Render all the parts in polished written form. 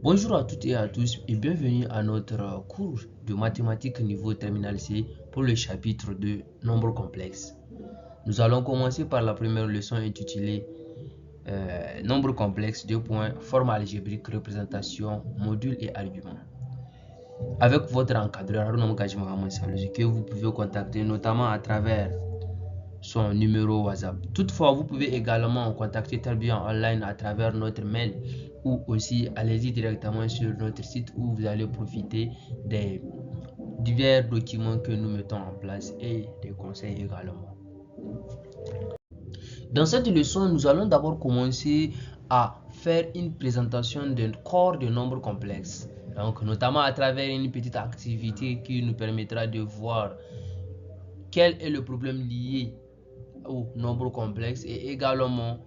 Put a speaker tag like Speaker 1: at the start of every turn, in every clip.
Speaker 1: Bonjour à toutes et à tous et bienvenue à notre cours de mathématiques niveau terminal C pour le chapitre de nombres complexes. Nous allons commencer par la première leçon intitulée Nombres complexes, forme algébrique, représentation, module et argument. Avec votre encadreur Haruna Mukaji Mohamed Salozi que vous pouvez contacter notamment à travers son numéro WhatsApp. Toutefois, vous pouvez également contacter Tarbiya Online à travers notre mail ou aussi allez-y directement sur notre site où vous allez profiter des divers documents que nous mettons en place et des conseils également. Dans cette leçon, nous allons d'abord commencer à faire une présentation d'un corps de nombres complexes. Donc, notamment à travers une petite activité qui nous permettra de voir quel est le problème lié au nombre complexe et également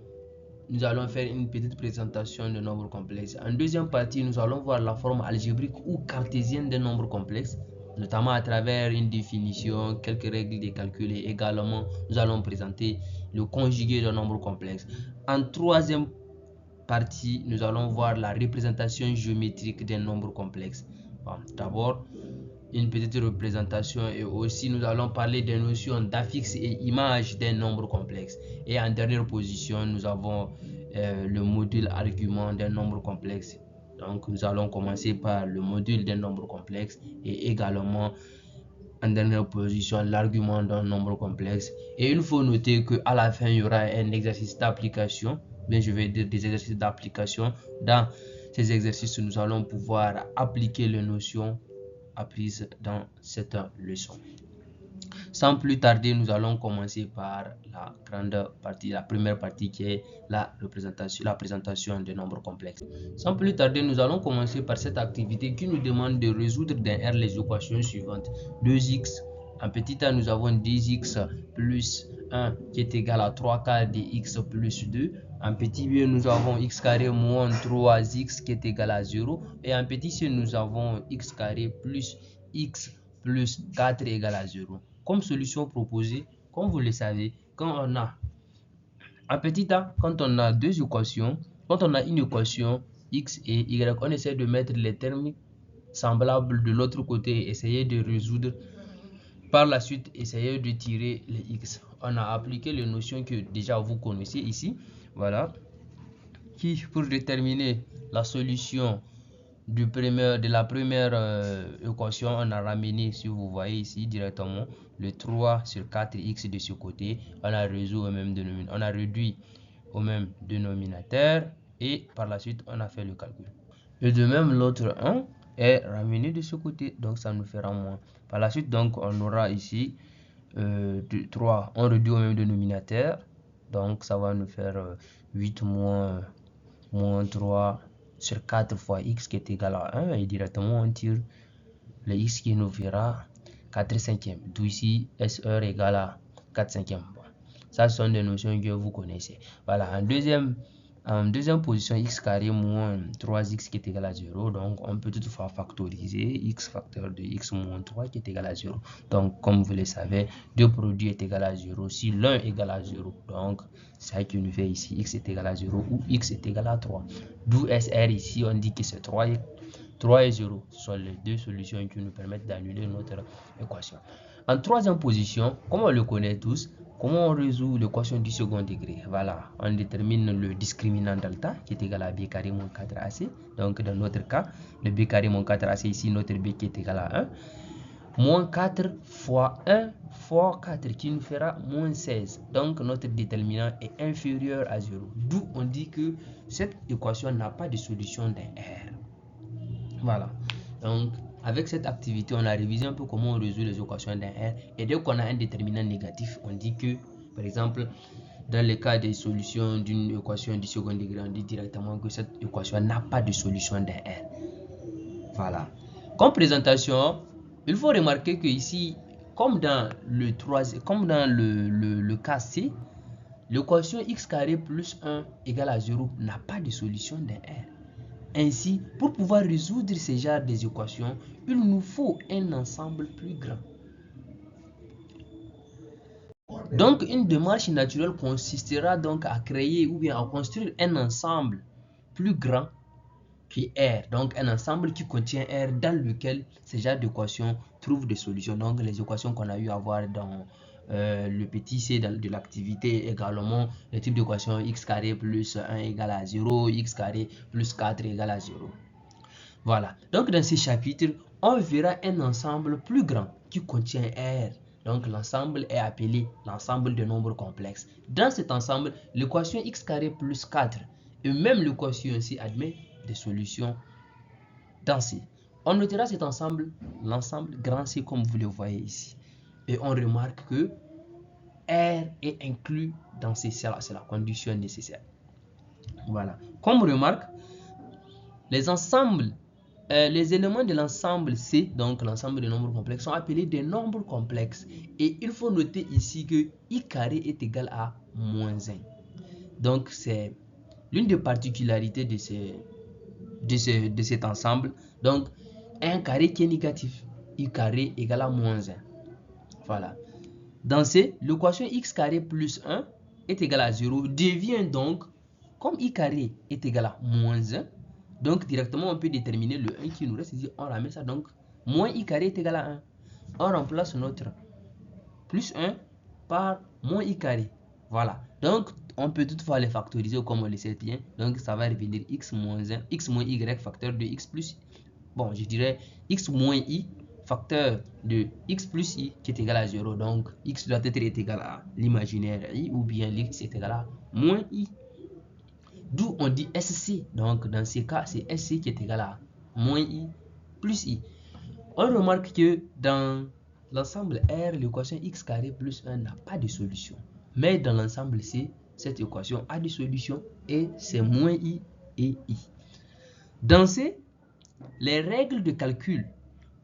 Speaker 1: nous allons faire une petite présentation de nombres complexes. En deuxième partie, nous allons voir la forme algébrique ou cartésienne des nombres complexes, notamment à travers une définition, quelques règles de calcul et également nous allons présenter le conjugué de nombres complexes. En troisième partie, nous allons voir la représentation géométrique des nombres complexes. Bon, d'abord, une petite représentation et aussi nous allons parler des notions d'affixe et image des nombres complexes. Et en dernière position, nous avons le module argument des nombres complexes. Donc nous allons commencer par le module des nombres complexes et également en dernière position l'argument d'un nombre complexe. Et il faut noter qu'à la fin, il y aura un exercice d'application. Bien, je vais dire des exercices d'application. Dans ces exercices, nous allons pouvoir appliquer les notions apprises dans cette leçon. Sans plus tarder, nous allons commencer par la grande partie, la première partie qui est la présentation des nombres complexes. Sans plus tarder, nous allons commencer par cette activité qui nous demande de résoudre dans R les équations suivantes. 2x, en petit a, nous avons 10x plus 1 qui est égal à 3 quarts de x plus 2. En petit b, nous avons x carré moins 3x qui est égal à 0. Et en petit c, nous avons x carré plus x plus 4 égale à 0. Comme solution proposée, comme vous le savez, quand on a en petit a, quand on a deux équations, quand on a une équation x et y, on essaie de mettre les termes semblables de l'autre côté et essayer de résoudre. Par la suite, essayer de tirer les x. On a appliqué les notions que déjà vous connaissez ici. Voilà. Qui, pour déterminer la solution de la première équation, on a ramené, si vous voyez ici directement, le 3 sur 4x de ce côté. On a réduit au même dénominateur et par la suite, on a fait le calcul. Et de même, l'autre 1 est ramené de ce côté, donc ça nous fera moins. Par la suite, donc, on aura ici 3, on réduit au même dénominateur, donc ça va nous faire 8 moins 3 sur 4 fois x qui est égal à 1 et directement on tire le x qui nous fera 4 cinquièmes, d'où ici SR égale à 4 cinquièmes. Bon, ça ce sont des notions que vous connaissez. Voilà, en deuxième position, x carré moins 3x qui est égal à 0. Donc, on peut toutefois factoriser x facteur de x moins 3 qui est égal à 0. Donc, comme vous le savez, deux produits est égal à 0 si l'un est égal à 0. Donc, c'est ça qui nous fait ici x est égal à 0 ou x est égal à 3. D'où SR ici, on dit que c'est 3 et 0. Ce sont les deux solutions qui nous permettent d'annuler notre équation. En troisième position, comme on le connaît tous, comment on résout l'équation du second degré? Voilà, on détermine le discriminant delta qui est égal à b carré moins 4ac. Donc, dans notre cas, le b carré moins 4ac ici, notre b qui est égal à 1. Moins 4 fois 1 fois 4 qui nous fera moins 16. Donc, notre déterminant est inférieur à 0. D'où on dit que cette équation n'a pas de solution d'un R. Voilà. Donc, avec cette activité, on a révisé un peu comment on résout les équations d'un R. Et dès qu'on a un déterminant négatif, on dit que, par exemple, dans le cas des solutions d'une équation du second degré, on dit directement que cette équation n'a pas de solution d'un R. Voilà. Comme présentation, il faut remarquer que ici, comme dans le cas C, l'équation x carré plus 1 égale à 0 n'a pas de solution d'un R. Ainsi, pour pouvoir résoudre ce genre d'équations, il nous faut un ensemble plus grand. Donc, une démarche naturelle consistera donc à créer ou bien à construire un ensemble plus grand puis R. Donc un ensemble qui contient R dans lequel ces genres d'équations trouvent des solutions. Donc les équations qu'on a eu à voir dans le petit c de l'activité, également le type d'équation x carré plus 1 égale à 0, x carré plus 4 égale à 0. Voilà. Donc dans ce chapitre, on verra un ensemble plus grand qui contient R. Donc l'ensemble est appelé l'ensemble de nombres complexes. Dans cet ensemble, l'équation x carré plus 4 et même l'équation ici admet des solutions dans C. On notera cet ensemble, l'ensemble grand C comme vous le voyez ici. Et on remarque que R est inclus dans C. C'est la condition nécessaire. Voilà. Comme remarque, les ensembles, les éléments de l'ensemble C, donc l'ensemble des nombres complexes, sont appelés des nombres complexes. Et il faut noter ici que I carré est égal à moins 1. Donc c'est l'une des particularités de cet ensemble. Donc 1 carré qui est négatif, I carré égale à moins 1. Voilà. Dans C, l'équation x carré plus 1 est égal à 0 devient donc, comme I carré est égal à moins 1, donc directement on peut déterminer le 1 qui nous reste ici, on ramène ça, donc moins I carré est égal à 1. On remplace notre plus 1 par moins I carré. Voilà. Donc on peut toutefois les factoriser comme on le sait bien. Donc ça va revenir x moins 1, x moins y facteur de x plus, bon je dirais x moins i facteur de x plus i qui est égal à 0. Donc x doit être égal à l'imaginaire i ou bien x est égal à moins i. D'où on dit SC. Donc dans ces cas, c'est SC qui est égal à moins i plus i. On remarque que dans l'ensemble R, l'équation x carré plus 1 n'a pas de solution. Mais dans l'ensemble C, cette équation a des solutions et c'est moins i et i. Dans C, les règles de calcul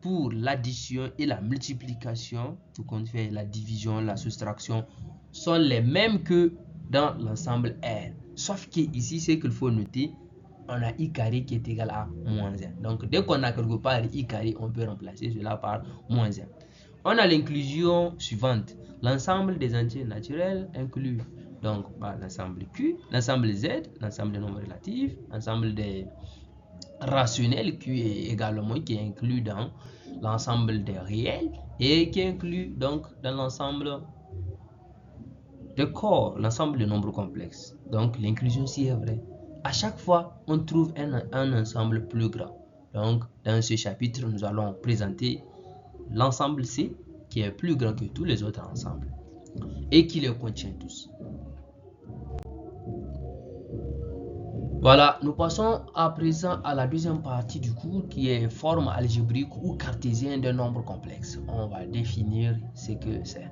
Speaker 1: pour l'addition et la multiplication, tout compte fait la division, la soustraction, sont les mêmes que dans l'ensemble R. Sauf que ici, c'est qu'il faut noter, on a I carré qui est égal à moins 1. Donc, dès qu'on a quelque part I carré, on peut remplacer cela par moins 1. On a l'inclusion suivante. L'ensemble des entiers naturels inclut donc l'ensemble Q, l'ensemble Z, l'ensemble des nombres relatifs, l'ensemble des rationnels Q est également qui est inclus dans l'ensemble des réels et qui inclut donc dans l'ensemble de corps, l'ensemble de nombres complexes. Donc l'inclusion si est vraie. À chaque fois, on trouve un ensemble plus grand. Donc dans ce chapitre, nous allons présenter l'ensemble C qui est plus grand que tous les autres ensembles et qui les contient tous. Voilà, nous passons à présent à la deuxième partie du cours qui est forme algébrique ou cartésienne d'un nombre complexe. On va définir ce que c'est.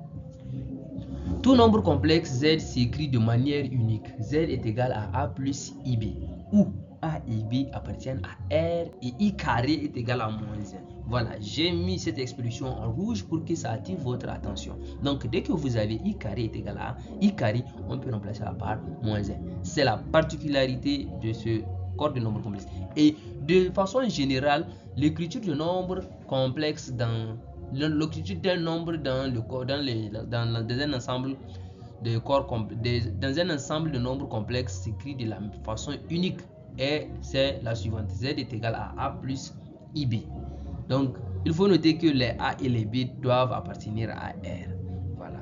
Speaker 1: Tout nombre complexe Z s'écrit de manière unique. Z est égal à A plus IB, où A et B appartiennent à R et I carré est égal à moins 1. Voilà, j'ai mis cette expression en rouge pour que ça attire votre attention. Donc, dès que vous avez I carré est égal à I carré, on peut remplacer la par moins 1. C'est la particularité de ce corps de nombres complexes. Et de façon générale, l'écriture de nombres complexes dans l'écriture d'un nombre dans un ensemble de corps dans un ensemble de nombres complexes s'écrit de la façon unique et c'est la suivante. Z est égal à A plus IB. Donc il faut noter que les A et les B doivent appartenir à R. Voilà.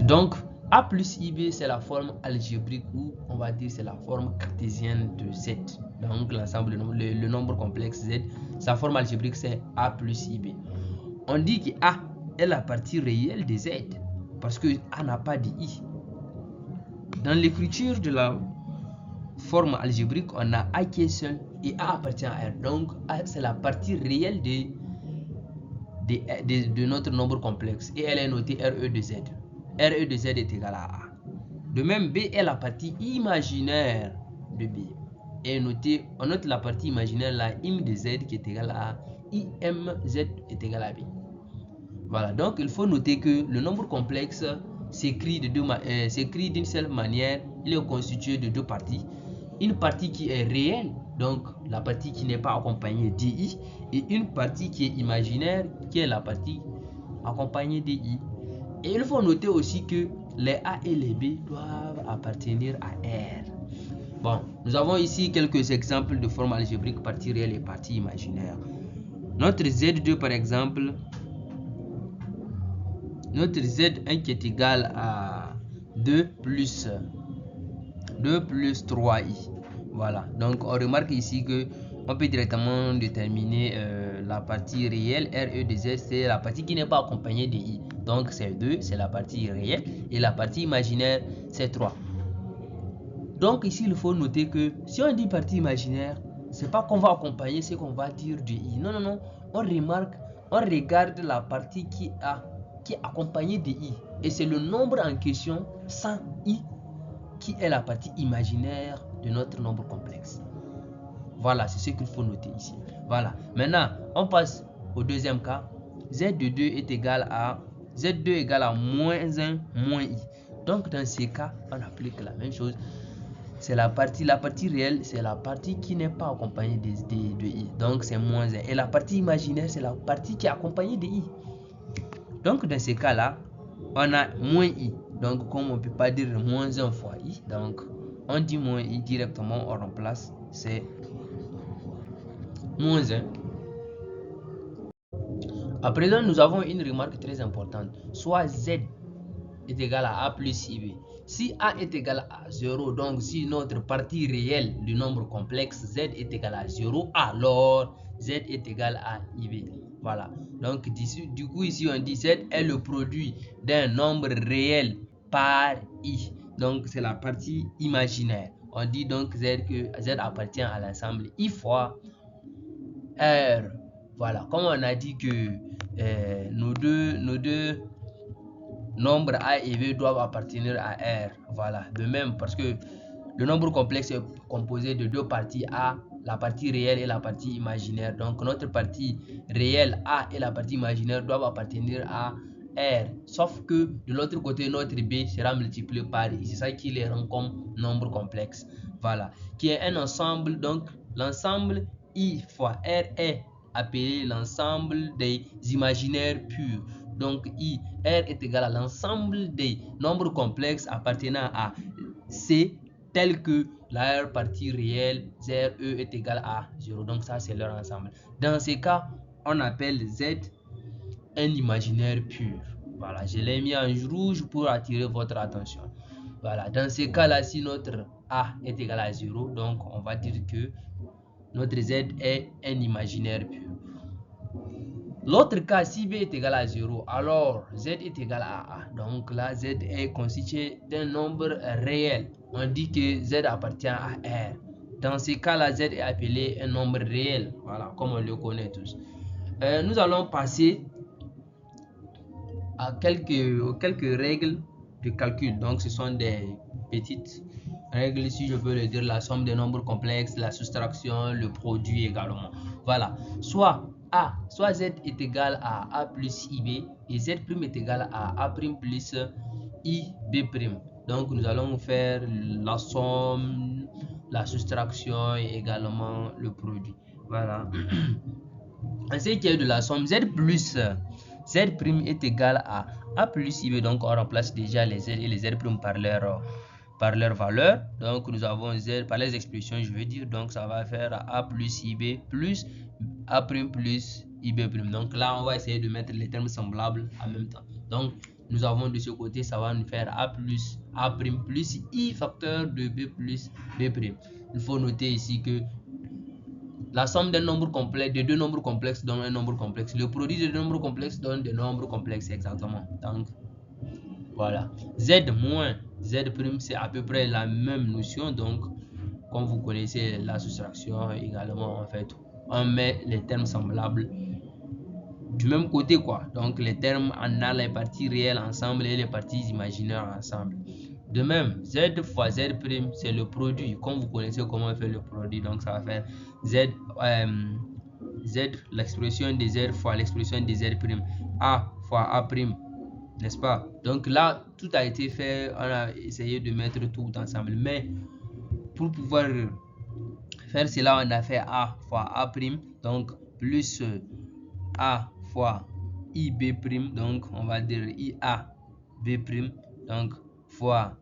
Speaker 1: Donc A plus IB c'est la forme algébrique ou on va dire c'est la forme cartésienne de Z. Donc l'ensemble de nombres, le nombre complexe Z, sa forme algébrique c'est A plus IB. On dit que A est la partie réelle de Z parce que A n'a pas de I. Dans l'écriture de la forme algébrique, on a A qui est seul et A appartient à R. Donc A c'est la partie réelle de notre nombre complexe et elle est notée RE de Z. RE de Z est égal à A. De même, B est la partie imaginaire de B. Et on note la partie imaginaire là, IM de Z qui est égal à A, IMZ est égal à B. Voilà, donc il faut noter que le nombre complexe s'écrit d'une seule manière. Il est constitué de deux parties. Une partie qui est réelle, donc la partie qui n'est pas accompagnée d'I, et une partie qui est imaginaire, qui est la partie accompagnée d'I. Et il faut noter aussi que les A et les B doivent appartenir à R. Bon, Nous avons ici quelques exemples de formes algébriques, partie réelle et partie imaginaire. Notre Z2 par exemple, notre Z1 qui est égal à 2 plus 3i. Voilà, donc on remarque ici que on peut directement déterminer la partie réelle RE de Z, c'est la partie qui n'est pas accompagnée de i. Donc c'est 2, c'est la partie réelle, et la partie imaginaire, c'est 3. Donc ici, il faut noter que si on dit partie imaginaire, c'est pas qu'on va accompagner ce qu'on va dire de i. Non, non, non. On remarque, on regarde la partie qui est accompagnée de i. Et c'est le nombre en question sans i qui est la partie imaginaire de notre nombre complexe. Voilà, c'est ce qu'il faut noter ici. Voilà. Maintenant, on passe au deuxième cas. Z de 2 est égal à Z2 égale à moins 1 moins i. Donc dans ces cas, on applique la même chose. C'est la partie réelle, c'est la partie qui n'est pas accompagnée de i. Donc c'est moins 1. Et la partie imaginaire, c'est la partie qui est accompagnée de i. Donc dans ces cas-là, on a moins i. Donc comme on ne peut pas dire moins 1 fois i, donc on dit moins i directement, on remplace, c'est moins 1. À présent, nous avons une remarque très importante. Soit z est égal à a plus ib. Si a est égal à 0, donc si notre partie réelle du nombre complexe z est égal à 0, alors z est égal à ib. Voilà. Donc du coup ici on dit z est le produit d'un nombre réel par i. Donc c'est la partie imaginaire. On dit donc que z appartient à l'ensemble i fois r. Voilà. Comme on a dit que nos deux nombres a et b doivent appartenir à R. Voilà. De même, parce que le nombre complexe est composé de deux parties A, la partie réelle et la partie imaginaire. Donc notre partie réelle A et la partie imaginaire doivent appartenir à R. Sauf que de l'autre côté, notre B sera multiplié par I. C'est ça qui les rend comme nombre complexe. Voilà. Qui est un ensemble. Donc l'ensemble I fois R est appelé l'ensemble des imaginaires purs. Donc I, R est égal à l'ensemble des nombres complexes appartenant à C, tel que la R partie réelle, ZE est égal à 0. Donc ça, c'est leur ensemble. Dans ces cas, on appelle Z un imaginaire pur. Voilà, je l'ai mis en rouge pour attirer votre attention. Voilà, dans ces cas-là, si notre A est égal à 0, donc on va dire que notre Z est un imaginaire pur. L'autre cas, si b est égal à 0, alors z est égal à a. Donc là, z est constitué d'un nombre réel. On dit que z appartient à R. Dans ce cas-là, z est appelé un nombre réel. Voilà, comme on le connaît tous. Nous allons passer à quelques règles de calcul. Donc ce sont des petites règles, si je peux le dire, la somme des nombres complexes, la soustraction, le produit également. Voilà, soit z est égal à a plus ib et z' est égal à a' plus ib'. Donc nous allons faire la somme, la soustraction et également le produit. Voilà. En ce qui est de la somme, z' est égal à a plus ib. Donc on remplace déjà les z et les z' par leur valeur. Donc nous avons z par les expressions, je veux dire. Donc ça va faire a plus ib plus a' plus ib'. Donc là on va essayer de mettre les termes semblables en même temps. Donc nous avons de ce côté, ça va nous faire a' plus i facteur de b plus b'. Il faut noter ici que la somme d'un nombre complexe, de deux nombres complexes donne un nombre complexe. Le produit de deux nombres complexes donne des nombres complexes exactement. Donc voilà. Z moins Z', c'est à peu près la même notion. Donc comme vous connaissez la soustraction également, en fait, on met les termes semblables du même côté quoi. Donc les termes, on a les parties réelles ensemble et les parties imaginaires ensemble. De même, z fois z', c'est le produit. Comme vous connaissez comment on fait le produit, donc ça va faire z, l'expression de z fois l'expression de z', a fois a', n'est-ce pas? Donc là, tout a été fait, on a essayé de mettre tout ensemble. Mais pour pouvoir faire cela, on a fait a fois a', donc plus a fois ib', donc on va dire ia b', donc fois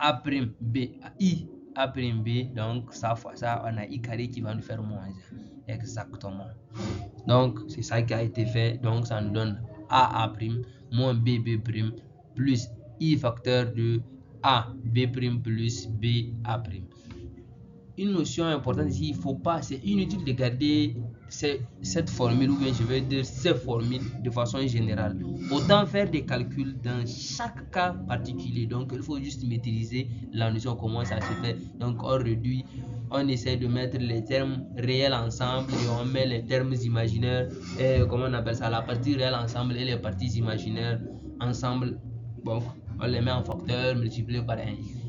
Speaker 1: a' b i A prime B, donc ça fois ça, on a I carré qui va nous faire moins 1. Exactement. Donc, c'est ça qui a été fait. Donc, ça nous donne A prime moins B prime plus I facteur de A B prime plus B A prime. Une notion importante ici, il faut pas, c'est inutile de garder cette formule, ou bien je vais dire ces formules de façon générale. Autant faire des calculs dans chaque cas particulier. Donc il faut juste maîtriser la notion, comment ça se fait. Donc on réduit, on essaie de mettre les termes réels ensemble et on met les termes imaginaires, et comment on appelle ça, la partie réelle ensemble et les parties imaginaires ensemble. Bon, on les met en facteur multiplié par 1.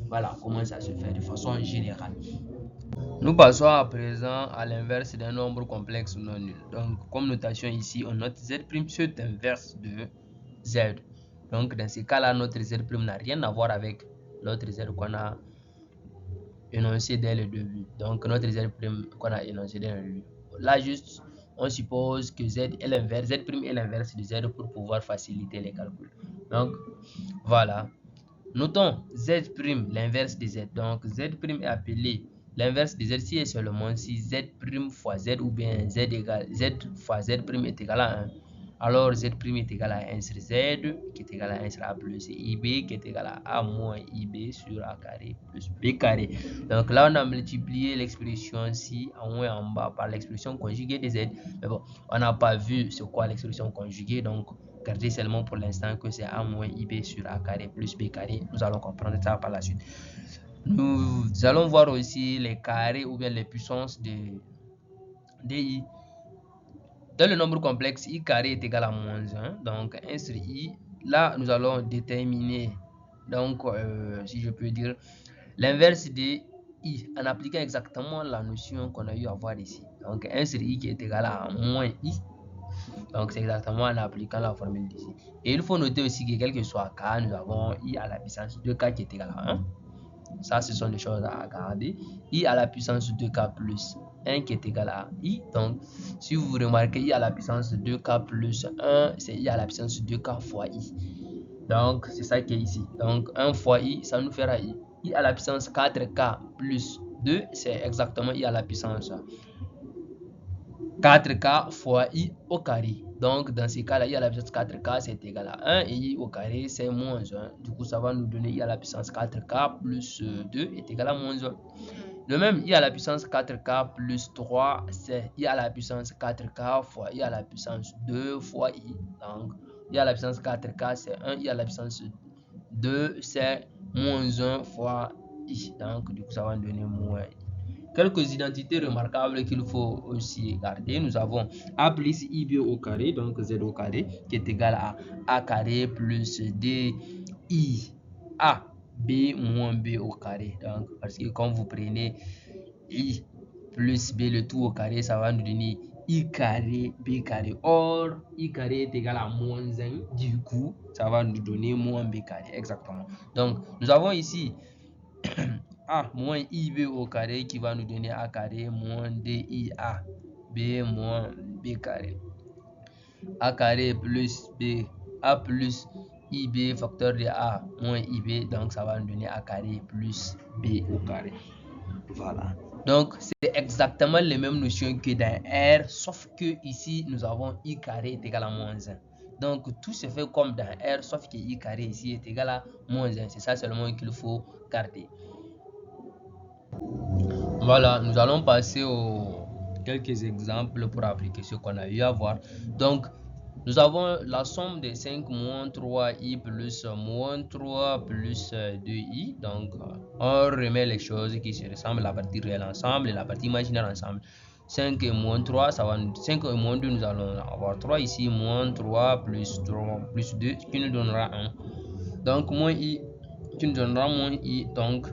Speaker 1: Voilà comment ça se fait de façon générale. Nous passons à présent à l'inverse d'un nombre complexe non nul. Donc, comme notation ici, on note Z' c'est inverse de Z. Donc, dans ce cas-là, notre Z' n'a rien à voir avec l'autre Z qu'on a énoncé dès le début. Donc, notre Z' qu'on a énoncé dès le début. Là, juste, on suppose que Z est l'inverse, Z' est l'inverse de Z pour pouvoir faciliter les calculs. Donc, voilà. Notons Z', l'inverse de Z. Donc, Z' est appelé l'inverse de Z si et seulement si Z' fois Z ou bien Z fois Z' est égal à 1. Alors, Z' est égal à 1 sur Z qui est égal à 1 sur A plus IB qui est égal à A moins IB sur A carré plus B carré. Donc là, on a multiplié l'expression ci en haut et en bas par l'expression conjuguée de Z. Mais bon, on n'a pas vu c'est quoi l'expression conjuguée. Donc, gardez seulement pour l'instant que c'est A moins IB sur A carré plus B carré. Nous allons comprendre ça par la suite. Nous allons voir aussi les carrés ou bien les puissances de I. Dans le nombre complexe, I carré est égal à moins 1. Donc 1 sur I. Là, nous allons déterminer, donc si je peux dire, l'inverse de I en appliquant exactement la notion qu'on a eu à voir ici. Donc 1 sur I qui est égal à moins I. Donc c'est exactement en appliquant la formule d'ici. Et il faut noter aussi que quel que soit K, nous avons I à la puissance 2K qui est égal à 1. Ça, ce sont des choses à garder. I à la puissance 2K plus 1 qui est égal à I. Donc, si vous remarquez, I à la puissance 2K plus 1, c'est I à la puissance 2K fois I. Donc, c'est ça qui est ici. Donc, 1 fois I, ça nous fera I. I à la puissance 4K plus 2, c'est exactement I à la puissance 4K fois I au carré. Donc, dans ce cas-là, I à la puissance 4K, c'est égal à 1 et I au carré, c'est moins 1. Du coup, ça va nous donner I à la puissance 4K plus 2 est égal à moins 1. De même, I à la puissance 4K plus 3, c'est I à la puissance 4K fois I à la puissance 2 fois I. Donc, I à la puissance 4K, c'est 1. I à la puissance 2, c'est moins 1 fois I. Donc, du coup, ça va nous donner moins I. Quelques identités remarquables qu'il faut aussi garder. Nous avons A plus IB au carré, donc Z au carré, qui est égal à A carré plus DI A B moins B au carré. Donc, parce que quand vous prenez I plus B le tout au carré, ça va nous donner I carré B carré. Or, I carré est égal à moins 1. Du coup, ça va nous donner moins B carré. Exactement. Donc, nous avons ici A moins IB au carré qui va nous donner A carré moins DIA B moins B carré. A carré plus B, A plus IB facteur de A moins IB, donc ça va nous donner A carré plus B au carré. Voilà. Donc c'est exactement les mêmes notions que dans R, sauf que ici nous avons I carré est égal à moins 1. Donc tout se fait comme dans R, sauf que I carré ici est égal à moins 1. C'est ça seulement qu'il faut garder. Voilà, nous allons passer aux quelques exemples pour appliquer ce qu'on a eu à voir. Donc, nous avons la somme des 5 moins 3i plus moins 3 plus 2i. Donc, on remet les choses qui se ressemblent, la partie réelle ensemble et la partie imaginaire ensemble. 5 et moins 3, ça va, 5 et moins 2, nous allons avoir 3 ici, moins 3 plus 2, qui nous donnera 1. Donc, moins i, qui nous donnera moins i, donc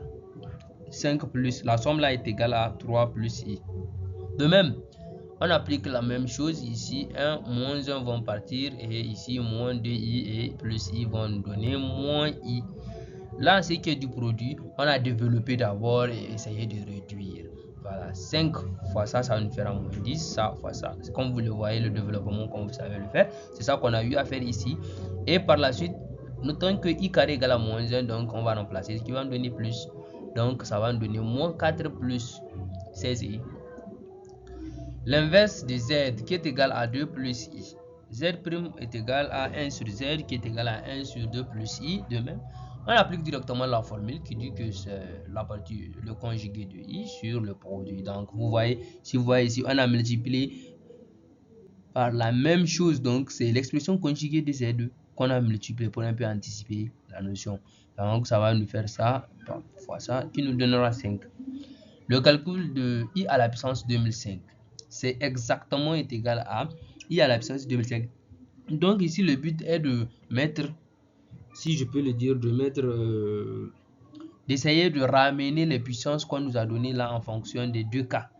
Speaker 1: 5 plus, la somme là est égale à 3 plus i. De même, on applique la même chose ici, 1 moins 1 vont partir et ici moins 2i et plus i vont nous donner moins i. Là, ce qui est du produit, on a développé d'abord et essayé de réduire. Voilà, 5 fois ça, ça va nous fera moins 10, ça fois ça. Comme vous le voyez, le développement, comme vous savez le faire, c'est ça qu'on a eu à faire ici. Et par la suite, notons que i carré égale à moins 1, donc on va remplacer, ce qui va nous donner plus. Donc ça va nous donner moins 4 plus 16i. L'inverse de z qui est égal à 2 plus i. Z' est égal à 1 sur z qui est égal à 1 sur 2 plus i. De même, on applique directement la formule qui dit que c'est la partie, le conjugué de i sur le produit. Donc vous voyez, si vous voyez ici, on a multiplié par la même chose. Donc c'est l'expression conjuguée de z2 qu'on a multiplié pour un peu anticiper la notion. Donc ça va nous faire ça fois ça qui nous donnera 5. Le calcul de i à la puissance 2005, c'est exactement égal à i à la puissance 2005. Donc ici le but est de mettre, si je peux le dire, de mettre d'essayer de ramener les puissances qu'on nous a données là en fonction des deux cas.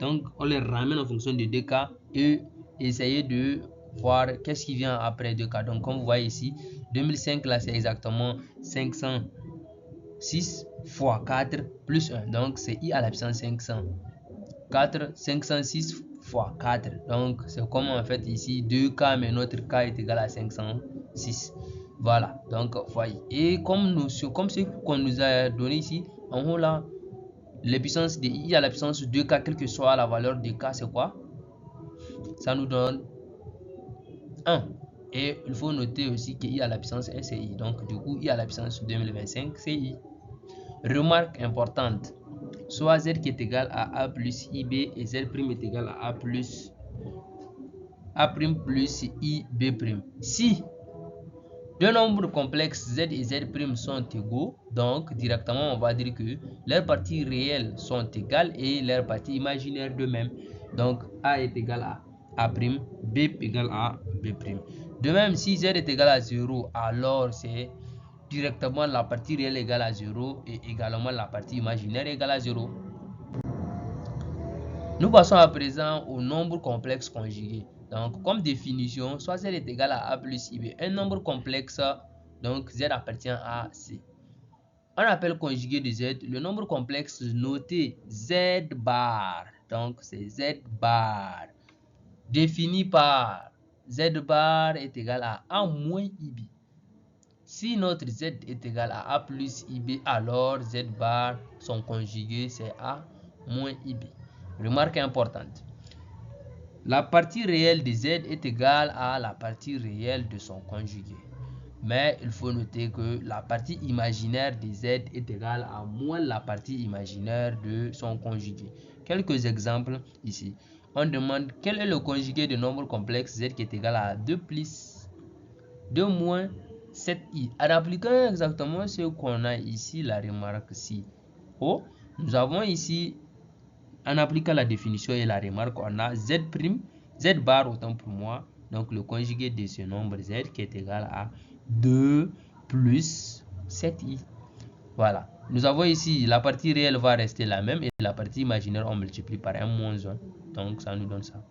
Speaker 1: Donc on les ramène en fonction des deux cas et essayer de voir qu'est-ce qui vient après deux cas. Donc comme vous voyez ici, 2005 là c'est exactement 506 fois 4 plus 1. Donc c'est i à la puissance 506 fois 4. Donc c'est comme en fait ici 2k, mais notre k est égal à 506. Voilà, donc voyez. Et comme ce qu'on nous a donné ici, en haut là, les puissances de i à la puissance 2k, quelle que soit la valeur de k, c'est quoi? Ça nous donne 1. Et il faut noter aussi que i à la puissance 1 c'est i. Donc du coup, i à la puissance 2025 c'est i. Remarque importante. Soit z qui est égal à a plus ib et z' est égal à a plus ib'. Si deux nombres complexes z et z' sont égaux, donc directement on va dire que leurs parties réelles sont égales et leurs parties imaginaires de même. Donc a est égal à a', b égale à b'. De même, si z est égal à 0, alors c'est directement la partie réelle égale à 0 et également la partie imaginaire égale à 0. Nous passons à présent au nombre complexe conjugué. Donc, comme définition, soit z est égal à a plus ib. Un nombre complexe, donc z appartient à c. On appelle conjugué de z le nombre complexe noté z bar. Donc, c'est z bar. Défini par z bar est égal à a moins ib. Si notre z est égal à a plus ib, alors z bar, son conjugué, c'est a moins ib. Remarque importante. La partie réelle de z est égale à la partie réelle de son conjugué. Mais il faut noter que la partie imaginaire de z est égale à moins la partie imaginaire de son conjugué. Quelques exemples ici. On demande quel est le conjugué de nombre complexe z qui est égal à 2 plus 2 moins 7i. En appliquant exactement ce qu'on a ici, la remarque ci. Oh, nous avons ici, en appliquant la définition et la remarque, on a z' bar autant pour moi, donc le conjugué de ce nombre z qui est égal à 2 plus 7i. Voilà. Nous avons ici, la partie réelle va rester la même et la partie imaginaire on multiplie par 1 moins 1. Donc ça nous donne ça.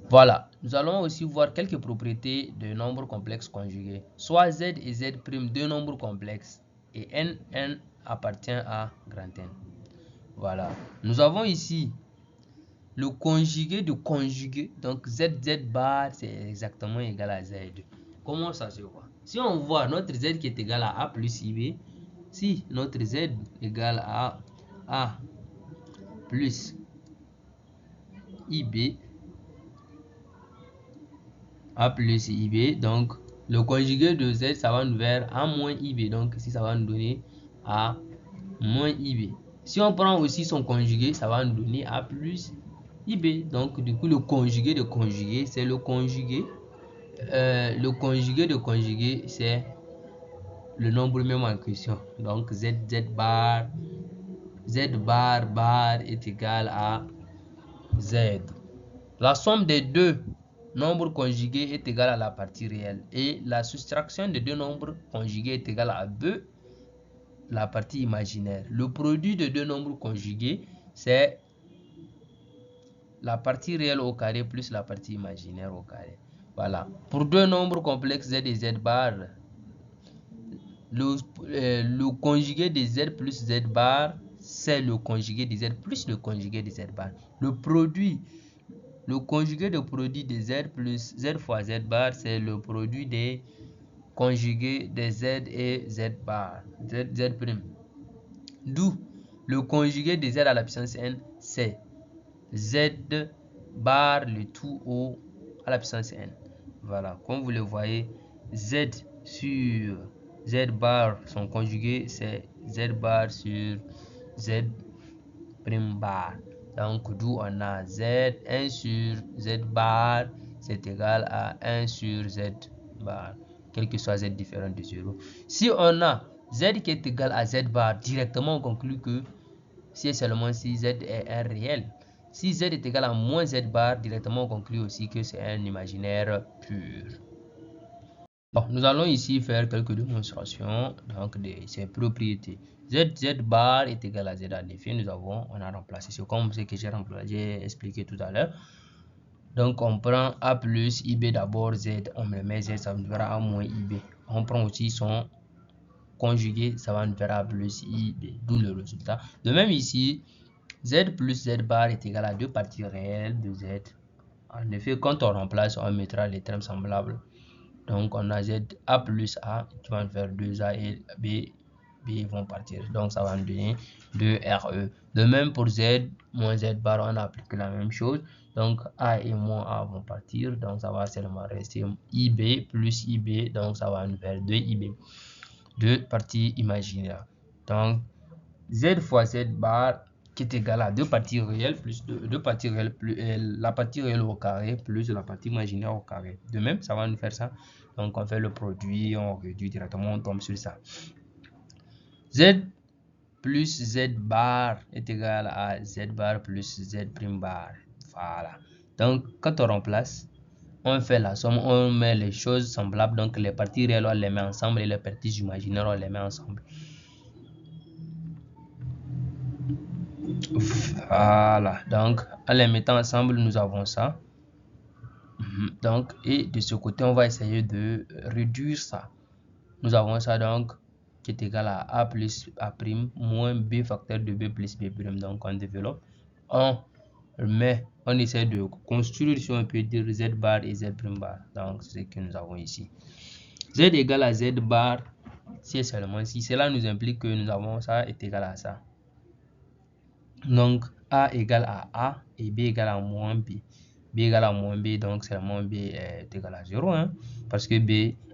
Speaker 1: Voilà. Nous allons aussi voir quelques propriétés de nombres complexes conjugués. Soit z et z', deux nombres complexes, et n appartient à grand N. Voilà. Nous avons ici le conjugué de conjugué. Donc z bar, c'est exactement égal à z. Comment ça se voit? Si on voit notre z qui est égal à a plus ib, si notre z égale à a plus ib, a plus ib, donc le conjugué de z, ça va nous faire a moins ib. Donc ici, ça va nous donner a moins ib. Si on prend aussi son conjugué, ça va nous donner a plus ib. Donc du coup, le conjugué de conjugué, c'est le conjugué. Le conjugué de conjugué, c'est le nombre même en question. Donc z bar est égal à z. La somme des deux nombres conjugués est égale à la partie réelle et la soustraction des deux nombres conjugués est égale à b, la partie imaginaire. Le produit de deux nombres conjugués, c'est la partie réelle au carré plus la partie imaginaire au carré. Voilà. Pour deux nombres complexes z et z bar, le conjugué de z plus z bar, c'est le conjugué de z plus le conjugué de z bar. Le conjugué de produit de z plus z fois z bar, c'est le produit des conjugué des Z et Z bar, Z prime. D'où le conjugué des Z à la puissance n, c'est Z bar le tout au à la puissance n. Voilà, comme vous le voyez, Z sur Z bar, son conjugué, c'est Z bar sur Z prime bar. Donc, d'où on a Z1 sur Z bar, c'est égal à 1 sur Z bar, quel que soit Z différent de 0. Si on a Z qui est égal à Z bar, directement on conclut que c'est seulement si Z est un réel. Si Z est égal à moins Z bar, directement on conclut aussi que c'est un imaginaire pur. Bon, nous allons ici faire quelques démonstrations donc de ces propriétés. Z bar est égal à Z. En effet, on a remplacé. C'est comme ce que j'ai expliqué tout à l'heure. Donc, on prend A plus IB d'abord Z. On le met Z, ça nous fera A moins IB. On prend aussi son conjugué, ça va nous faire A plus IB. D'où le résultat. De même ici, Z plus Z bar est égal à deux parties réelles de Z. En effet, quand on remplace, on mettra les termes semblables. Donc, on a Z A plus A qui va faire 2A et B vont partir. Donc, ça va nous donner 2RE. De même pour Z moins Z bar, on applique la même chose. Donc, A et moins A vont partir. Donc, ça va seulement rester IB plus IB. Donc, ça va nous faire 2IB. Deux parties imaginaires. Donc, Z fois Z bar qui est égal à deux parties réelles plus deux parties réelles plus la partie réelle au carré plus la partie imaginaire au carré. De même, ça va nous faire ça. Donc, on fait le produit, on réduit directement, on tombe sur ça. Z plus Z bar est égal à Z bar plus Z prime bar. Voilà. Donc, quand on remplace, on fait la somme, on met les choses semblables. Donc, les parties réelles, on les met ensemble et les parties imaginaires, on les met ensemble. Voilà, donc en les mettant ensemble, nous avons ça. Donc, et de ce côté, on va essayer de réduire ça. Nous avons ça donc qui est égal à A plus A prime moins B facteur de B plus B prime. Donc, on développe, on essaie de construire, si on peut dire, Z bar et Z prime bar. Donc, c'est ce que nous avons ici. Z égale à Z bar, c'est seulement si cela nous implique que nous avons ça est égal à ça. Donc, A égale à A et B égale à moins B. B égale à moins B, donc seulement B est égal à 0. Hein, parce que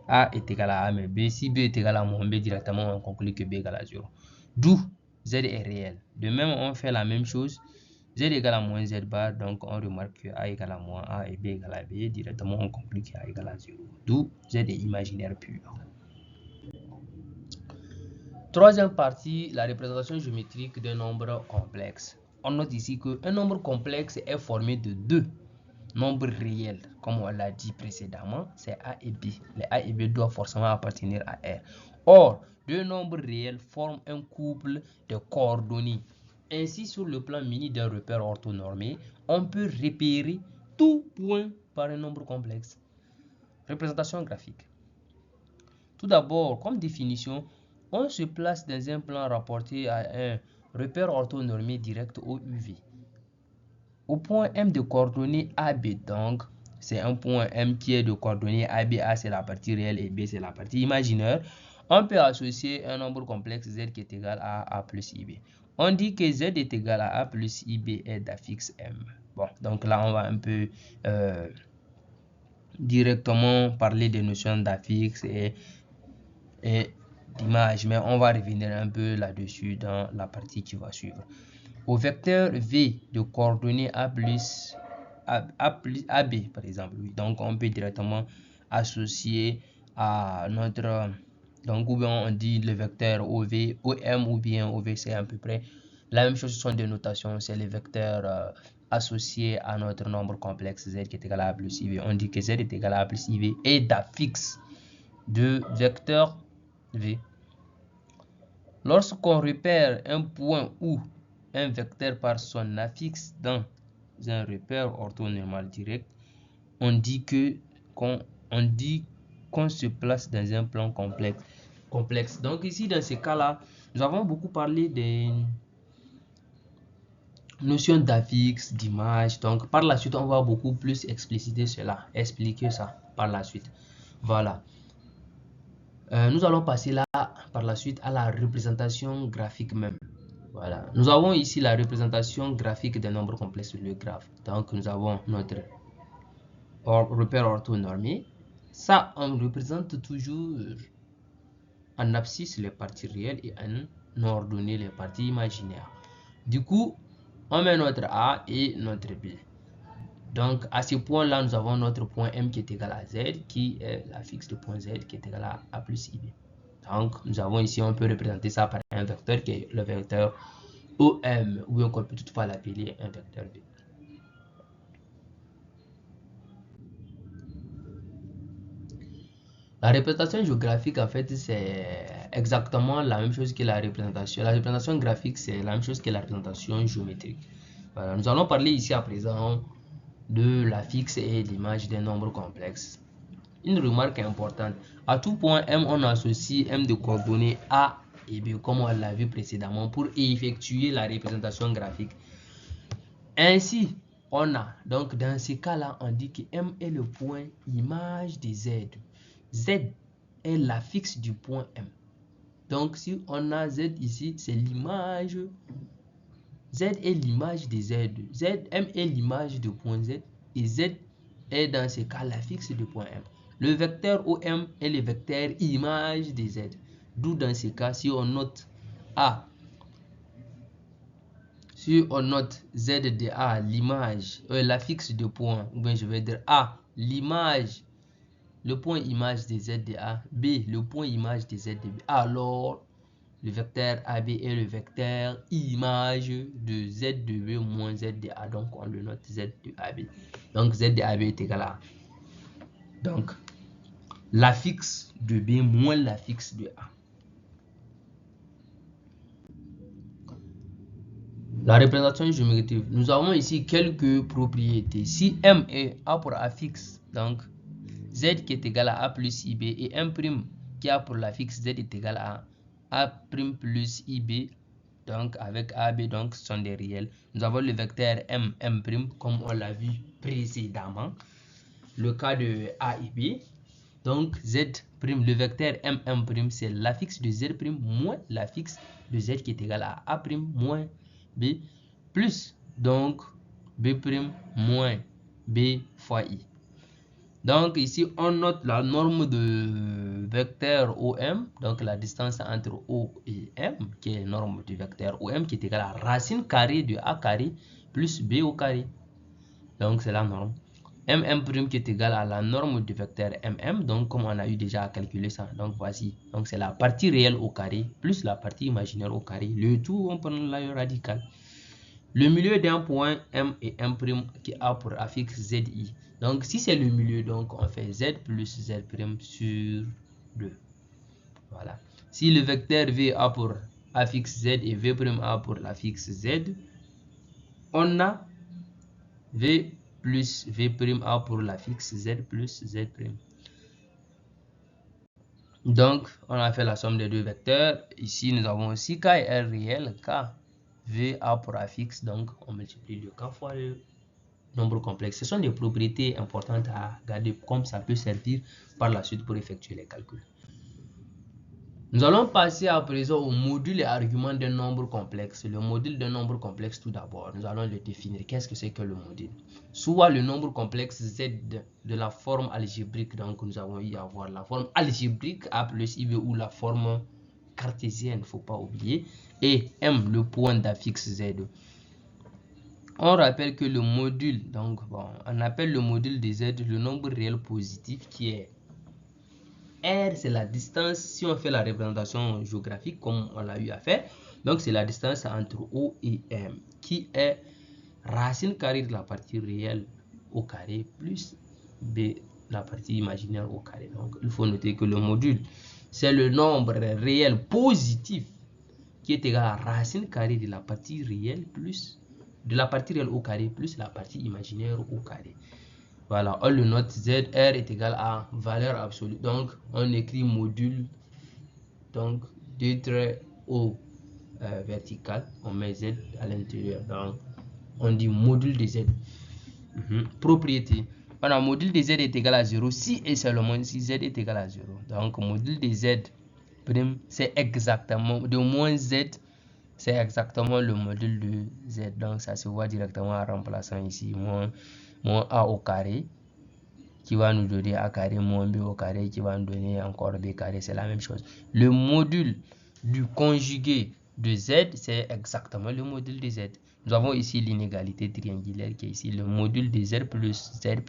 Speaker 1: A est égal à A, mais B, si B est égal à moins B, directement on conclut que B égale à 0. D'où Z est réel. De même, on fait la même chose. Z égale à moins Z bar, donc on remarque que A égale à moins A et B égale à B. Directement, on conclut que A égale à 0. D'où Z est imaginaire pur. Troisième partie, la représentation géométrique d'un nombre complexe. On note ici qu'un nombre complexe est formé de deux nombres réels. Comme on l'a dit précédemment, c'est A et B. Les A et B doivent forcément appartenir à R. Or, deux nombres réels forment un couple de coordonnées. Ainsi, sur le plan muni d'un repère orthonormé, on peut repérer tout point par un nombre complexe. Représentation graphique. Tout d'abord, comme définition, on se place dans un plan rapporté à un repère orthonormé direct au UV. Au point M de coordonnées AB, donc, c'est un point M qui est de coordonnées AB. A, c'est la partie réelle et B, c'est la partie imaginaire. On peut associer un nombre complexe Z qui est égal à A plus IB. On dit que Z est égal à A plus IB est d'affixe M. Bon, donc là, on va un peu directement parler des notions d'affixe et d'image, mais on va revenir un peu là-dessus dans la partie qui va suivre. Au vecteur V de coordonnées AB par exemple, oui. Donc on peut directement associer à notre, donc ou bien on dit le vecteur OV, OM ou bien OV, c'est à peu près la même chose. Ce sont des notations, c'est les vecteurs associés à notre nombre complexe Z qui est égal à A plus IV. On dit que Z est égal à A plus IV et d'affixe de vecteur V. Lorsqu'on repère un point ou un vecteur par son affixe dans un repère orthonormal direct, on dit qu'on se place dans un plan complexe. Donc ici, dans ces cas-là, nous avons beaucoup parlé des notions d'affixe, d'image. Donc par la suite, on va beaucoup plus expliquer ça par la suite. Voilà. Nous allons passer là par la suite à la représentation graphique même. Voilà. Nous avons ici la représentation graphique des nombres complexes, le graphe. Donc nous avons notre repère orthonormé. Ça, on représente toujours en abscisse les parties réelles et en ordonnée les parties imaginaires. Du coup, on met notre A et notre B. Donc, à ce point-là, nous avons notre point M qui est égal à Z, qui est la fixe de point Z qui est égal à A plus IB. Donc, nous avons ici, on peut représenter ça par un vecteur qui est le vecteur OM, ou on peut toutefois l'appeler un vecteur B. La représentation géographique, en fait, c'est exactement la même chose que la représentation. La représentation graphique, c'est la même chose que la représentation géométrique. Voilà, nous allons parler ici à présent de la fixe et l'image des nombres complexes. Une remarque importante, à tout point M, on associe M de coordonnées A et B, comme on l'a vu précédemment, pour effectuer la représentation graphique. Ainsi, on a, donc dans ces cas-là, on dit que M est le point image de Z. Z est la fixe du point M. Donc, si on a Z ici, c'est l'image. Z est l'image de Z. M est l'image du point Z. Et Z est dans ce cas la fixe du point M. Le vecteur OM est le vecteur image de Z. D'où dans ce cas, si on note A, si on note Z de A, l'image, la fixe de point, ou bien je vais dire A, l'image, le point image de Z de A, B, le point image de Z de B, alors le vecteur AB est le vecteur image de Z de B moins Z de A, donc on le note Z de AB. Donc Z de AB est égal à, donc, la fixe de B moins la fixe de A. La représentation géométrique, nous avons ici quelques propriétés. Si M est A pour A fixe, donc Z qui est égal à A plus IB, et M' qui a pour la fixe Z est égal à A' plus IB, donc avec A, B, donc ce sont des réels. Nous avons le vecteur M, M', comme on l'a vu précédemment, le cas de A et B. Donc Z', le vecteur M, M', c'est la fixe de Z' moins la fixe de Z qui est égal à A' moins B, plus donc B' moins B fois I. Donc ici, on note la norme de vecteur OM, donc la distance entre O et M, qui est la norme du vecteur OM, qui est égale à racine carrée de A carré plus B au carré. Donc c'est la norme. MM' qui est égal à la norme du vecteur MM, donc comme on a eu déjà à calculer ça, donc voici. Donc c'est la partie réelle au carré plus la partie imaginaire au carré. Le tout, on prend la radical. Le milieu d'un point M et M' qui a pour affixe ZI. Donc si c'est le milieu, donc on fait Z plus Z' sur 2. Voilà. Si le vecteur V a pour affixe Z et V' a pour l'affixe Z, on a V plus V' a pour l'affixe Z plus Z'. Donc on a fait la somme des deux vecteurs. Ici nous avons aussi K et R réel. K, V a pour affixe, donc on multiplie le K fois le nombre complexe. Ce sont des propriétés importantes à garder, comme ça peut servir par la suite pour effectuer les calculs. Nous allons passer à présent au module et argument d'un nombre complexe. Le module d'un nombre complexe, tout d'abord, nous allons le définir. Qu'est-ce que c'est que le module? Soit le nombre complexe Z de la forme algébrique, donc nous avons eu à voir la forme algébrique A plus IB ou la forme cartésienne, il ne faut pas oublier, et M, le point d'affixe Z. On rappelle que le module, donc bon, on appelle le module de Z le nombre réel positif qui est R, c'est la distance, si on fait la représentation géographique comme on l'a eu à faire, donc c'est la distance entre O et M qui est racine carrée de la partie réelle au carré plus B, la partie imaginaire au carré. Donc il faut noter que le module, c'est le nombre réel positif qui est égal à racine carrée de la partie réelle plus de la partie réelle au carré plus la partie imaginaire au carré. Voilà, on le note, ZR est égal à valeur absolue. Donc, on écrit module, donc 2 traits au vertical, on met Z à l'intérieur. Donc, on dit module de Z. Propriété. on a module de z est égal à 0 si et seulement si z est égal à 0. Donc, module de z prime, c'est exactement, de moins z, c'est exactement le module de z. Donc, ça se voit directement en remplaçant ici moins a au carré, qui va nous donner a carré moins b au carré, qui va nous donner encore b carré. C'est la même chose. Le module du conjugué de z, c'est exactement le module de z. Nous avons ici l'inégalité triangulaire qui est ici. Le module de z plus z',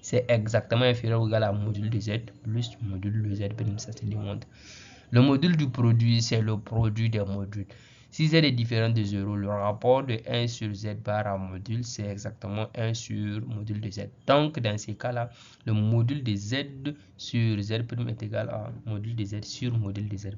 Speaker 1: c'est exactement inférieur ou égal à module de z plus module de z'. Ça se démontre. Le module du produit, c'est le produit des modules. Si z est différent de 0, le rapport de 1 sur z bar à module, c'est exactement 1 sur module de z. Donc, dans ces cas-là, le module de z sur z' est égal à module de z sur module de z'.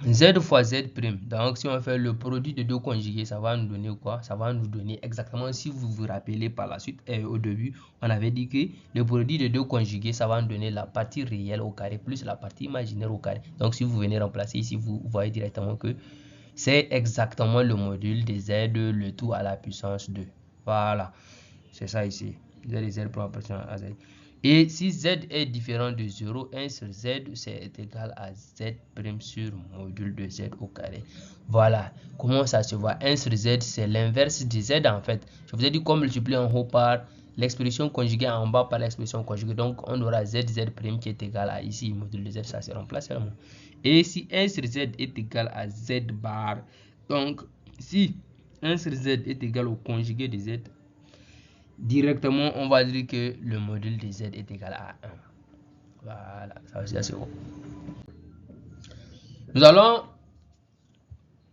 Speaker 1: Z fois z'. Donc, si on fait le produit de deux conjugués, ça va nous donner quoi? Ça va nous donner exactement, si vous vous rappelez par la suite, au début, on avait dit que le produit de deux conjugués, ça va nous donner la partie réelle au carré plus la partie imaginaire au carré. Donc, si vous venez remplacer ici, vous voyez directement que c'est exactement le module de z, le tout à la puissance 2. Voilà, c'est ça ici. Z et z proportion à z. Et si z est différent de 0, 1 sur z, c'est égal à z' sur module de z au carré. Voilà comment ça se voit. 1 sur z, c'est l'inverse de z en fait. Je vous ai dit qu'on multiplie en haut par l'expression conjuguée en bas par l'expression conjuguée. Donc, on aura z' qui est égal à ici, module de z, ça se remplace seulement. Et si 1 sur z est égal à z bar, donc si 1 sur z est égal au conjugué de z, directement, on va dire que le module de z est égal à 1. Voilà, ça aussi, c'est bon. Nous allons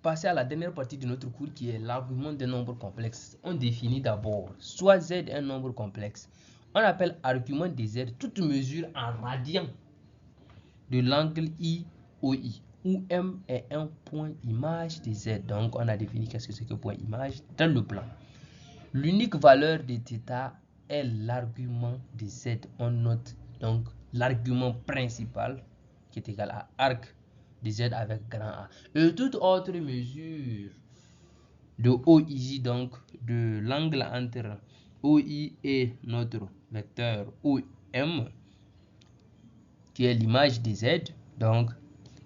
Speaker 1: passer à la dernière partie de notre cours qui est l'argument des nombres complexes. On définit d'abord soit z est un nombre complexe. On appelle argument de z toute mesure en radian de l'angle IOI, où M est un point image de z. Donc, on a défini qu'est-ce que c'est que point image dans le plan. L'unique valeur de θ est l'argument de z. On note donc l'argument principal qui est égal à arc de z avec grand A. Et toute autre mesure de OI, donc de l'angle entre OI et notre vecteur OM, qui est l'image de z, donc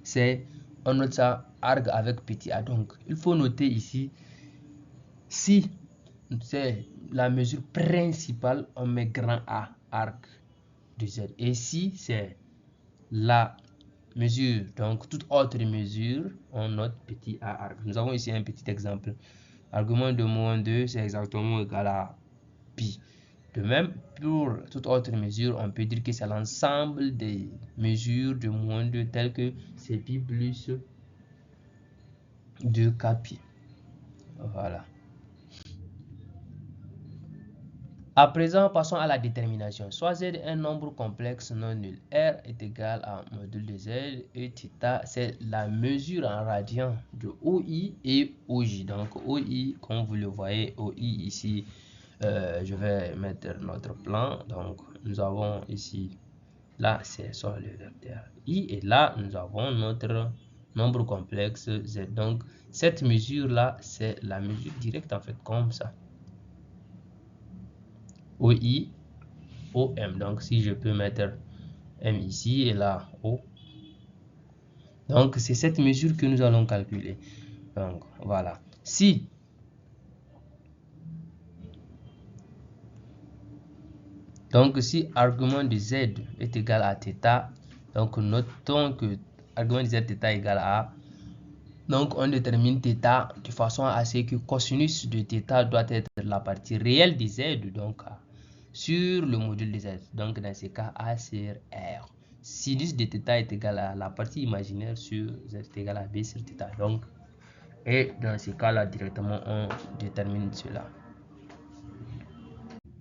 Speaker 1: c'est, on note ça arc avec petit a. Donc il faut noter ici, si c'est la mesure principale, on met grand A, arc de z. Et si c'est la mesure, donc toute autre mesure, on note petit a, arc. Nous avons ici un petit exemple. Argument de moins 2, c'est exactement égal à pi. De même, pour toute autre mesure, on peut dire que c'est l'ensemble des mesures de moins 2 telles que c'est pi plus 2k pi. Voilà. À présent, passons à la détermination. Soit z est un nombre complexe non nul. R est égal à module de z et θ, c'est la mesure en radian de OI et OJ. Donc OI, comme vous le voyez, OI ici, je vais mettre notre plan. Donc nous avons ici, là c'est sur le vecteur I et là nous avons notre nombre complexe z. Donc cette mesure là, c'est la mesure directe en fait, comme ça. OI, OM. Donc, si je peux mettre M ici et là, O. Donc, c'est cette mesure que nous allons calculer. Donc, voilà. Si argument de z est égal à θ, donc notons que argument de z θ est égal à A. Donc, on détermine θ de façon à ce que cosinus de θ doit être la partie réelle de z, donc sur le module de z. Donc, dans ce cas, A sur R. Sinus de θ est égal à la partie imaginaire sur z est égal à B sur θ. Donc, et dans ce cas-là, directement, on détermine cela.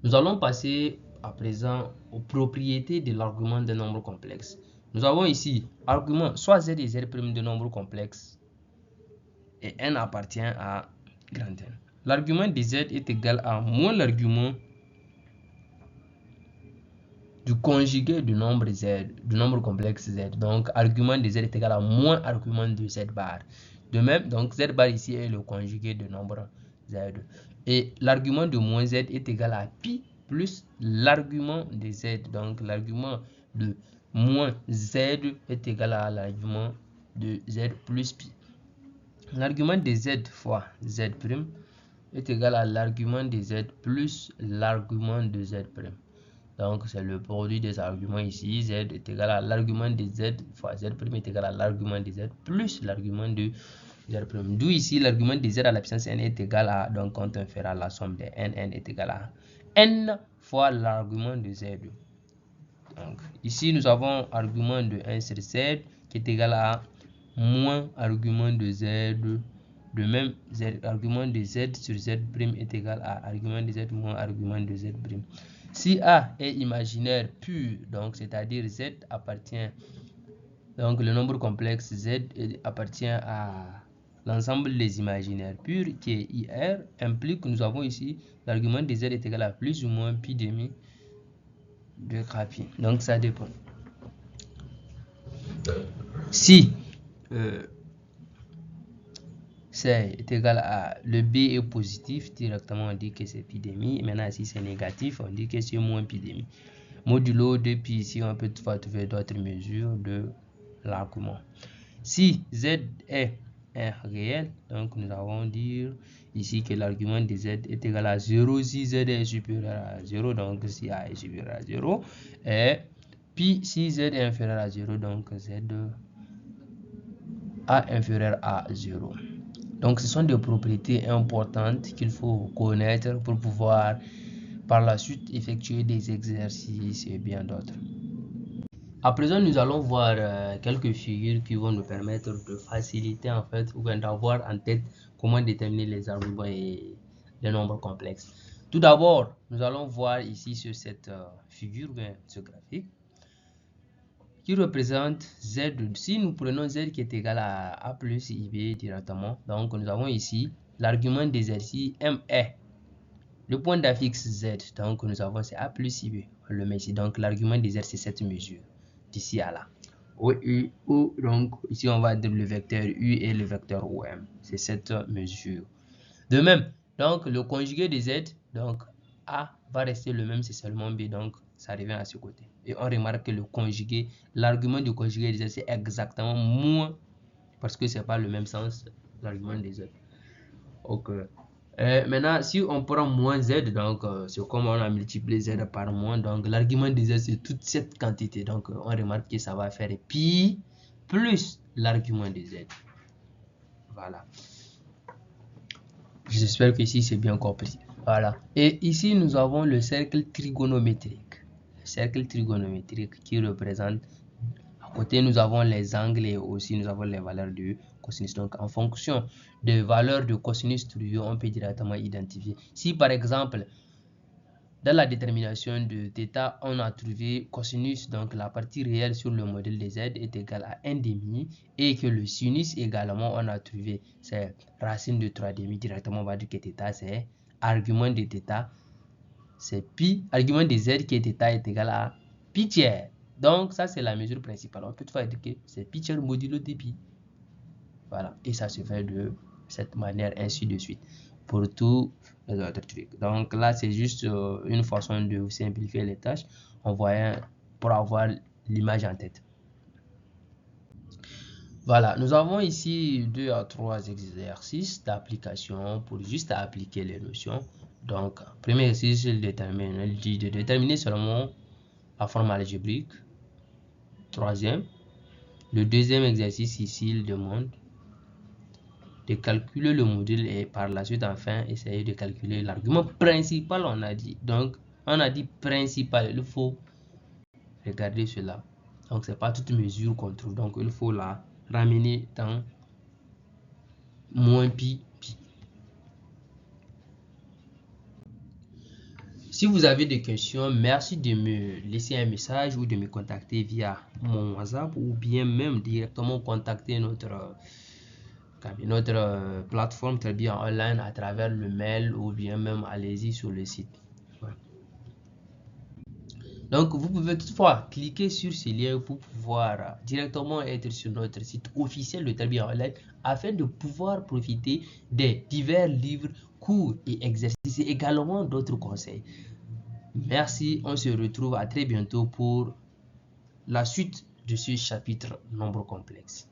Speaker 1: Nous allons passer à présent aux propriétés de l'argument des nombres complexes. Nous avons ici argument soit z et z' de nombres complexes et n appartient à grand N. L'argument de z est égal à moins l'argument du conjugué du nombre z, du nombre complexe z. Donc, argument de z est égal à moins argument de z bar. De même, donc z bar ici est le conjugué de nombre z. Et l'argument de moins z est égal à pi plus l'argument de z. Donc l'argument de moins z est égal à l'argument de z plus pi. L'argument de z fois z' est égal à l'argument de z plus l'argument de z'. Donc c'est le produit des arguments ici. Z est égal à l'argument de z fois z' est égal à l'argument de z plus l'argument de z'. D'où ici l'argument de z à la puissance n est égal à, donc quand on fera la somme de n est égal à n fois l'argument de z. Donc ici nous avons argument de 1 sur z qui est égal à moins argument de z. De même, argument de z sur z' est égal à argument de z moins argument de z'. Si A est imaginaire pur, donc c'est-à-dire z appartient, donc le nombre complexe z appartient à l'ensemble des imaginaires purs qui est IR, implique que nous avons ici l'argument de z est égal à plus ou moins pi demi de pi. Donc ça dépend. Si c'est égal à le b est positif, directement on dit que c'est pi demi. Maintenant si c'est négatif, on dit que c'est moins pi demi. Modulo de pi ici, on peut toutefois trouver d'autres mesures de l'argument. Si z est un réel, donc nous allons dire ici que l'argument de z est égal à 0 si z est supérieur à 0, donc si a est supérieur à 0, et pi si z est inférieur à 0, donc z a inférieur à 0. Donc ce sont des propriétés importantes qu'il faut connaître pour pouvoir par la suite effectuer des exercices et bien d'autres. À présent, nous allons voir quelques figures qui vont nous permettre de faciliter en fait ou bien d'avoir en tête comment déterminer les arguments et les nombres complexes. Tout d'abord, nous allons voir ici sur cette figure, bien ce graphique, qui représente z. Si nous prenons z qui est égal à a plus ib directement, donc nous avons ici l'argument des z, si m est le point d'affixe z, donc nous avons c'est a plus ib, on le met ici, donc l'argument des z c'est cette mesure d'ici à là. Donc ici on va dire le vecteur u et le vecteur om, c'est cette mesure. De même, donc le conjugué de z, donc a va rester le même, c'est seulement b, donc ça revient à ce côté. Et on remarque que le conjugué, l'argument du conjugué de z c'est exactement moins, parce que c'est pas le même sens l'argument de z. Ok. Maintenant, si on prend moins z, donc c'est comme on a multiplié z par moins, donc l'argument de z c'est toute cette quantité, donc on remarque que ça va faire pi plus l'argument de z. Voilà. J'espère que ici c'est bien compris. Voilà. Et ici nous avons le cercle trigonométrique. Le cercle trigonométrique qui représente, à côté nous avons les angles et aussi nous avons les valeurs de cosinus. Donc en fonction des valeurs de cosinus trouvées, on peut directement identifier. Si par exemple dans la détermination de θ, on a trouvé cosinus, donc la partie réelle sur le modèle de z est égale à 1/2 et que le sinus également on a trouvé c'est racine de 3/2, directement on va dire que θ c'est argument de θ c'est pi, argument de z qui est θ est égal à pi tiers. Donc ça c'est la mesure principale. On peut toutefois dire que c'est pi tiers modulo de pi. Voilà, et ça se fait de cette manière ainsi de suite pour tous les autres trucs. Donc là c'est juste une façon de simplifier les tâches en voyant pour avoir l'image en tête. Voilà, nous avons ici 2 à 3 exercices d'application pour juste appliquer les notions. Donc premier exercice, il dit de déterminer seulement la forme algébrique. Troisième, le deuxième exercice ici il demande de calculer le module et par la suite enfin essayer de calculer l'argument principal. On a dit, donc on a dit principal, il faut regarder cela, donc c'est pas toute mesure qu'on trouve, donc il faut la ramener dans moins pi. Si vous avez des questions, merci de me laisser un message ou de me contacter via mon WhatsApp ou bien même directement contacter notre plateforme très bien online à travers le mail ou bien même allez-y sur le site. Ouais. Donc vous pouvez toutefois cliquer sur ce lien pour pouvoir directement être sur notre site officiel de Très bien online afin de pouvoir profiter des divers livres, cours et exercices et également d'autres conseils. Merci, on se retrouve à très bientôt pour la suite de ce chapitre nombre complexe.